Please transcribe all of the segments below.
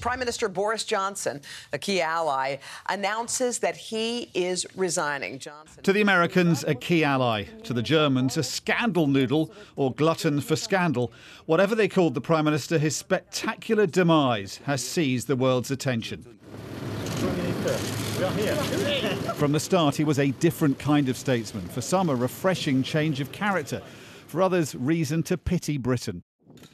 Prime Minister Boris Johnson, a key ally, announces that he is resigning. To the Americans, a key ally. To the Germans, a scandal noodle or glutton for scandal. Whatever they called the Prime Minister, his spectacular demise has seized the world's attention. From the start, he was a different kind of statesman. For some, a refreshing change of character. For others, reason to pity Britain.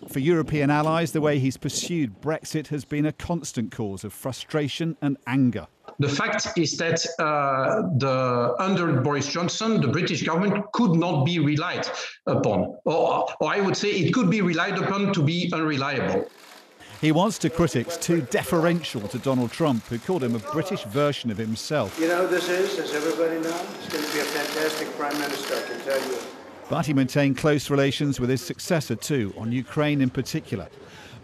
For European allies, the way he's pursued Brexit has been a constant cause of frustration and anger. The fact is that under Boris Johnson, the British government could not be relied upon. Or I would say it could be relied upon to be unreliable. He was, to critics, too deferential to Donald Trump, who called him a British version of himself. You know who this is, as everybody knows? It's going to be a fantastic Prime Minister, I can tell you. But he maintained close relations with his successor too, on Ukraine in particular.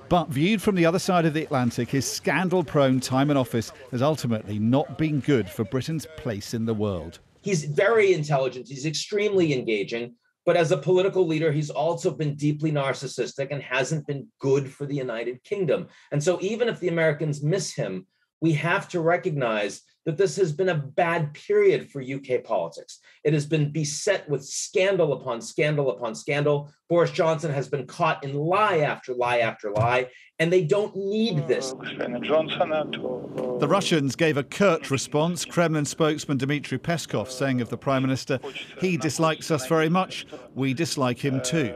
But viewed from the other side of the Atlantic, his scandal-prone time in office has ultimately not been good for Britain's place in the world. He's very intelligent, he's extremely engaging, but as a political leader, he's also been deeply narcissistic and hasn't been good for the United Kingdom. And so even if the Americans miss him, we have to recognize that this has been a bad period for UK politics. It has been beset with scandal upon scandal upon scandal. Boris Johnson has been caught in lie after lie after lie, and they don't need this. The Russians gave a curt response. Kremlin spokesman Dmitry Peskov saying of the Prime Minister, "He dislikes us very much, we dislike him too."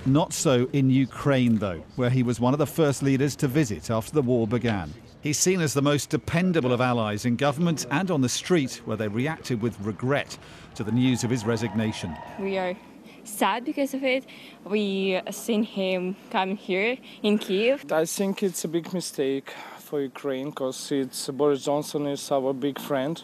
Not so in Ukraine, though, where he was one of the first leaders to visit after the war began. He's seen as the most dependable of allies in government and on the street, where they reacted with regret to the news of his resignation. We are sad because of it. We seen him come here in Kyiv. I think it's a big mistake for Ukraine because Boris Johnson is our big friend.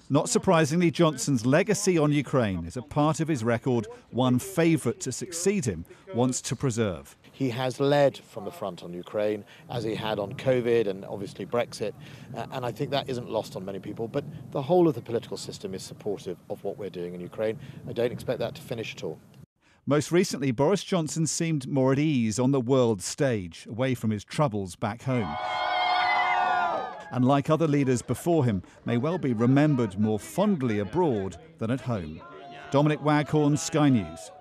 Not surprisingly, Johnson's legacy on Ukraine is a part of his record one favourite to succeed him wants to preserve. He has led from the front on Ukraine, as he had on COVID and obviously Brexit, and I think that isn't lost on many people. But the whole of the political system is supportive of what we're doing in Ukraine. I don't expect that to finish at all. Most recently, Boris Johnson seemed more at ease on the world stage, away from his troubles back home. And like other leaders before him, may well be remembered more fondly abroad than at home. Dominic Waghorn, Sky News.